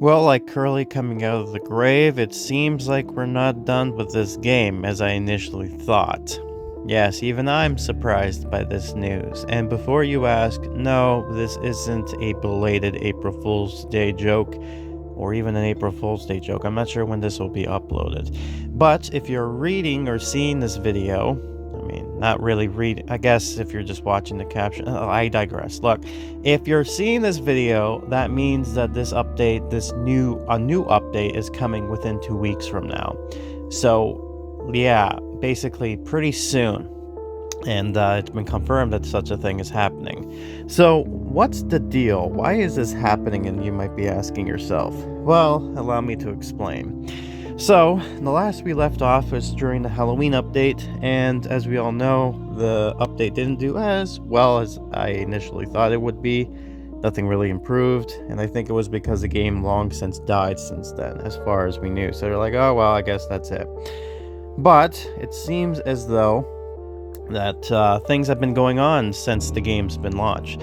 Well, like Curly coming out of the grave, it seems like we're not done with this game as I initially thought. Yes, even I'm surprised by this news. And before you ask, no, this isn't a belated April Fool's Day joke, or even an April Fool's Day joke. I'm not sure when this will be uploaded. But if you're reading or seeing this video, I mean, not really reading, I guess if you're just watching the caption, I digress. Look, if you're seeing this video, that means that this update, a new update is coming within 2 weeks from now. So, yeah, basically pretty soon. And it's been confirmed that such a thing is happening. So, what's the deal? Why is this happening? And you might be asking yourself. Well, allow me to explain. So, the last we left off was during the Halloween update, and as we all know, the update didn't do as well as I initially thought it would be. Nothing really improved, and I think it was because the game long since died since then, as far as we knew. So they're like, oh, well, I guess that's it. But it seems as though that things have been going on since the game's been launched.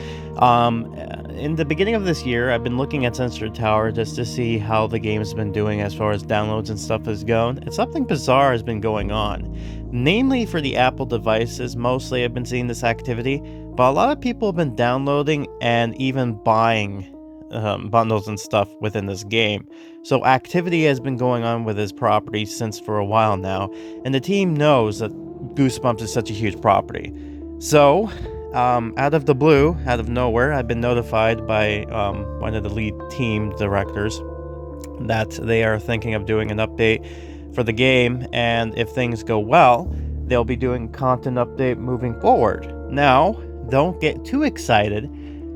In the beginning of this year, I've been looking at Sensor Tower just to see how the game's been doing as far as downloads and stuff is going, and something bizarre has been going on. Namely for the Apple devices, mostly I've been seeing this activity, but a lot of people have been downloading and even buying bundles and stuff within this game. So activity has been going on with this property since for a while now, and the team knows that Goosebumps is such a huge property. So, out of the blue, out of nowhere, I've been notified by one of the lead team directors that they are thinking of doing an update for the game, and if things go well, they'll be doing a content update moving forward. Now, don't get too excited,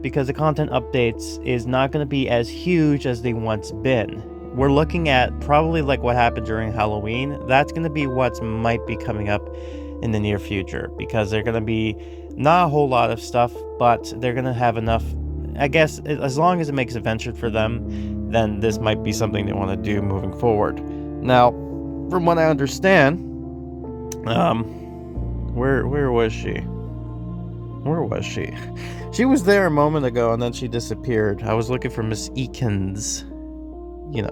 because the content updates is not going to be as huge as they once been. We're looking at probably like what happened during Halloween. That's going to be what might be coming up in the near future, because they're going to be not a whole lot of stuff, but they're going to have enough. I guess as long as it makes adventure for them, then this might be something they want to do moving forward. Now, from what I understand, where was she? Where was she? She was there a moment ago and then she disappeared. I was looking for Miss Eakins.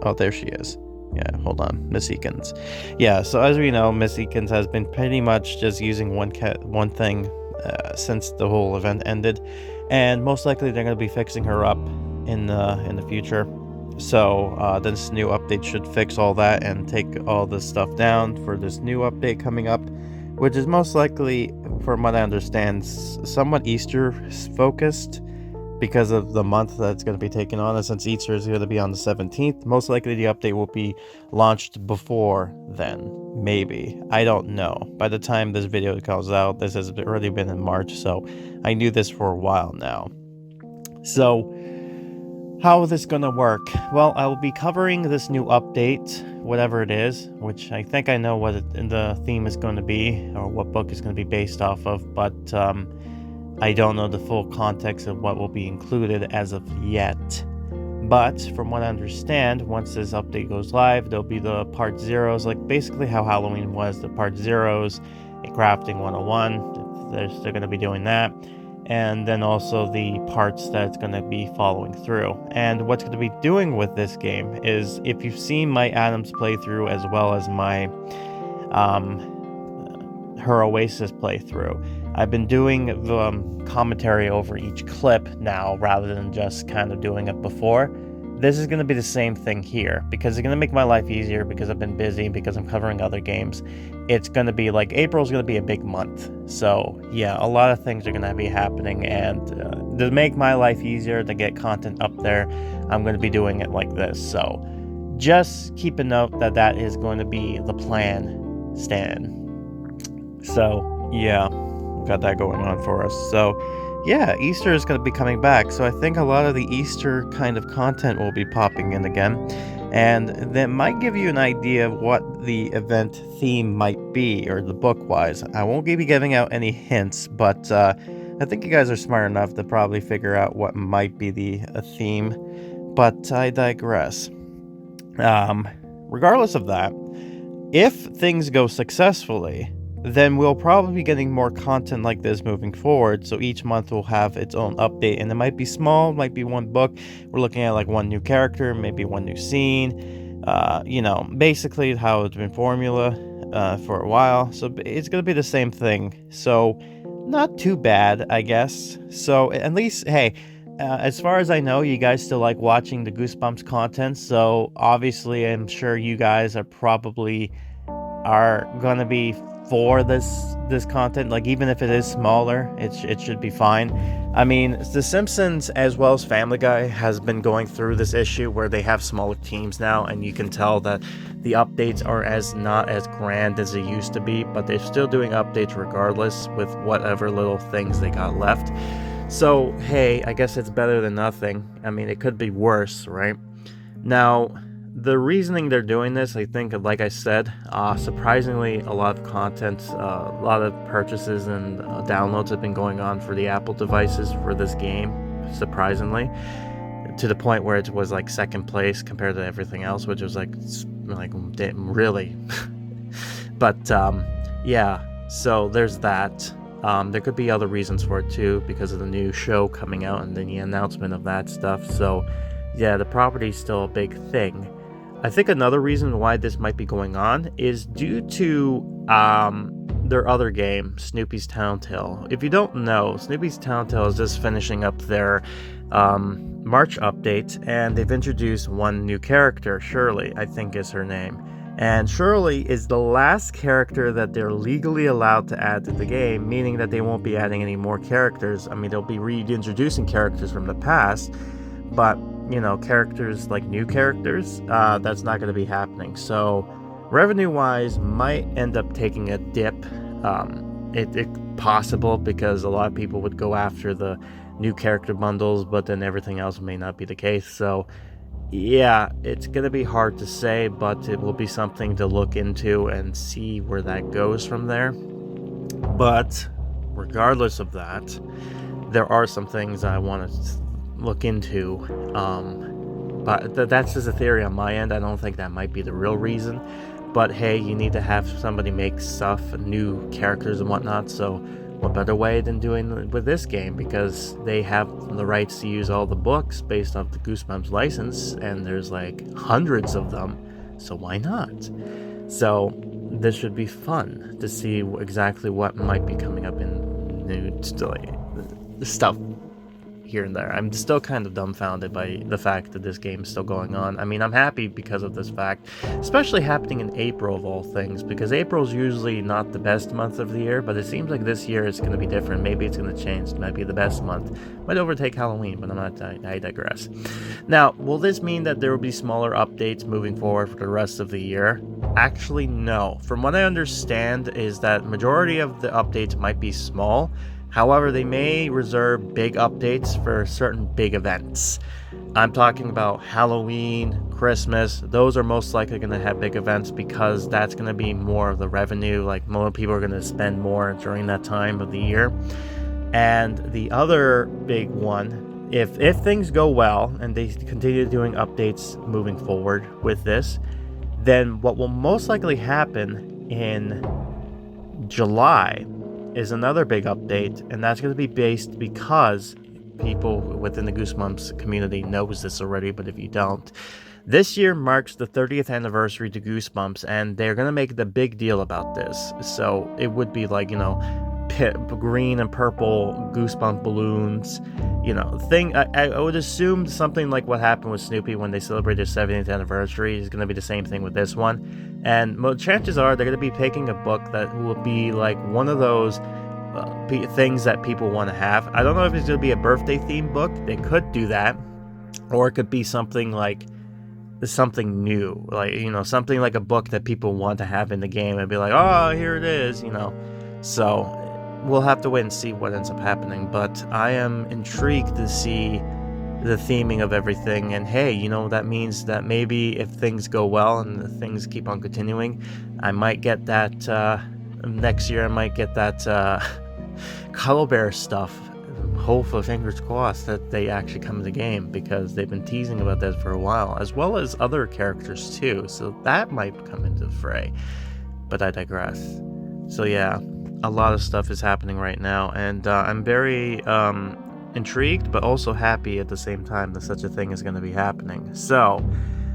Oh, there she is. Yeah, hold on, Miss Eakins. Yeah, so as we know, Miss Eakins has been pretty much just using one thing since the whole event ended, and most likely they're going to be fixing her up in the future. So this new update should fix all that and take all this stuff down for this new update coming up, which is most likely, from what I understand, somewhat Easter focused, because of the month that's going to be taken on, and since Easter is going to be on the 17th, most likely the update will be launched before then. Maybe. I don't know. By the time this video comes out, this has already been in March, so I knew this for a while now. So, how is this going to work? Well, I will be covering this new update, whatever it is, which I think I know what the theme is going to be, or what book is going to be based off of, but I don't know the full context of what will be included as of yet. But from what I understand, once this update goes live, there'll be the part zeros, like basically how Halloween was, the part zeros, a crafting 101, they're going to be doing that. And then also the parts that it's going to be following through. And what's going to be doing with this game is, if you've seen my Adams playthrough as well as my her Oasis playthrough, I've been doing the commentary over each clip now rather than just kind of doing it before. This is going to be the same thing here, because it's going to make my life easier, because I've been busy, because I'm covering other games. It's going to be like, April's going to be a big month. So yeah, a lot of things are going to be happening, and to make my life easier, to get content up there, I'm going to be doing it like this. So just keep a note that that is going to be the plan, Stan. So yeah, got that going on for us. So yeah, Easter is going to be coming back, so I think a lot of the Easter kind of content will be popping in again, and that might give you an idea of what the event theme might be, or the book-wise. I won't be giving out any hints, but I think you guys are smart enough to probably figure out what might be the theme, but I digress. Regardless of that, if things go successfully, then we'll probably be getting more content like this moving forward. So each month will have its own update, and it might be small, might be one book. We're looking at like one new character, maybe one new scene. Basically how it's been formula for a while. So it's gonna be the same thing. So not too bad, I guess. So at least, hey. As far as I know, you guys still like watching the Goosebumps content, so obviously I'm sure you guys are gonna be for this content. Like, even if it is smaller, it should be fine. I mean, The Simpsons as well as Family Guy has been going through this issue where they have smaller teams now, and you can tell that the updates are not as grand as they used to be, but they're still doing updates regardless with whatever little things they got left. So, hey, I guess it's better than nothing. I mean, it could be worse, right? Now, the reasoning they're doing this, I think, like I said, surprisingly, a lot of content, a lot of purchases and downloads have been going on for the Apple devices for this game, surprisingly, to the point where it was like second place compared to everything else, which was like really. But, yeah, so there's that. There could be other reasons for it too, because of the new show coming out and then the announcement of that stuff. So yeah, the property is still a big thing. I think another reason why this might be going on is due to their other game, Snoopy's Town Tale. If you don't know, Snoopy's Town Tale is just finishing up their March update, and they've introduced one new character, Shirley, I think is her name. And Shirley is the last character that they're legally allowed to add to the game, meaning that they won't be adding any more characters. I mean, they'll be reintroducing characters from the past, but, characters like new characters, that's not going to be happening. So, revenue-wise, might end up taking a dip. It's possible because a lot of people would go after the new character bundles, but then everything else may not be the case. So, yeah, it's going to be hard to say, but it will be something to look into and see where that goes from there. But regardless of that, there are some things I want to look into. But that's just a theory on my end. I don't think that might be the real reason. But hey, you need to have somebody make stuff, new characters and whatnot, so what better way than doing with this game, because they have the rights to use all the books based off the Goosebumps license, and there's like hundreds of them, so why not? So this should be fun to see exactly what might be coming up in new stuff here and there. I'm still kind of dumbfounded by the fact that this game is still going on. I mean, I'm happy because of this fact, especially happening in April of all things, because April's usually not the best month of the year, but it seems like this year it's going to be different. Maybe it's going to change. It might be the best month. Might overtake Halloween, but I digress. Now, will this mean that there will be smaller updates moving forward for the rest of the year? Actually, no. From what I understand is that majority of the updates might be small. However, they may reserve big updates for certain big events. I'm talking about Halloween, Christmas. Those are most likely going to have big events because that's going to be more of the revenue. Like, more people are going to spend more during that time of the year. And the other big one, if things go well and they continue doing updates moving forward with this, then what will most likely happen in July is another big update, and that's going to be based because people within the Goosebumps community knows this already, but if you don't, this year marks the 30th anniversary to Goosebumps, and they're going to make the big deal about this. So it would be like, green and purple Goosebump balloons, I would assume something like what happened with Snoopy when they celebrated their 70th anniversary is going to be the same thing with this one. And chances are they're going to be taking a book that will be like one of those things that people want to have. I don't know if it's going to be a birthday themed book. They could do that, or it could be something like something new, like something like a book that people want to have in the game and be like, oh, here it is, So we'll have to wait and see what ends up happening, but I am intrigued to see the theming of everything. And hey, that means that maybe if things go well and things keep on continuing, I might get that next year. I might get that Cuddle Bear stuff. Hopefully, fingers crossed that they actually come to the game, because they've been teasing about that for a while, as well as other characters too, so that might come into the fray. But I digress. So yeah, a lot of stuff is happening right now, and I'm very intrigued, but also happy at the same time that such a thing is going to be happening. So,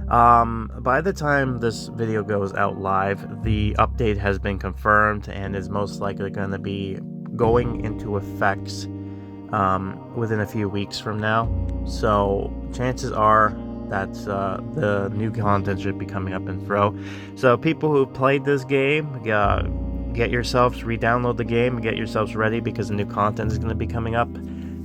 by the time this video goes out live, the update has been confirmed and is most likely going to be going into effects within a few weeks from now. So chances are that the new content should be coming up in Fro. So people who played this game, get yourselves, re-download the game, and get yourselves ready because the new content is going to be coming up.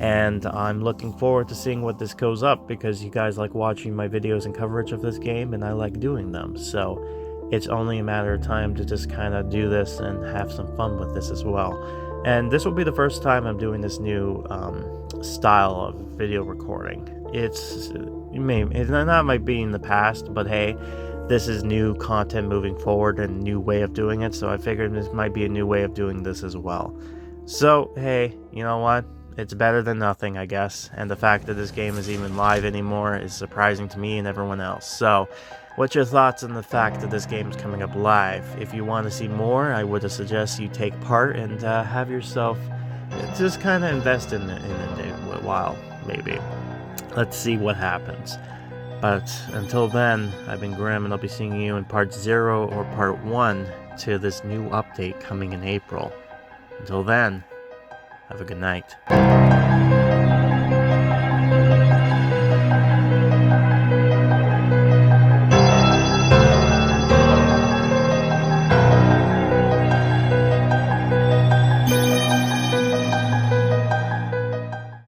And I'm looking forward to seeing what this goes up because you guys like watching my videos and coverage of this game, and I like doing them. So it's only a matter of time to just kind of do this and have some fun with this as well. And this will be the first time I'm doing this new style of video recording. It might be in the past, but hey, this is new content moving forward and a new way of doing it, so I figured this might be a new way of doing this as well. So hey, you know what? It's better than nothing, I guess, and the fact that this game is even live anymore is surprising to me and everyone else. So, what's your thoughts on the fact that this game is coming up live? If you want to see more, I would suggest you take part and have yourself just kind of invest in it a while, maybe. Let's see what happens. But until then, I've been Grim, and I'll be seeing you in part 0 or part 1 to this new update coming in April. Until then, have a good night.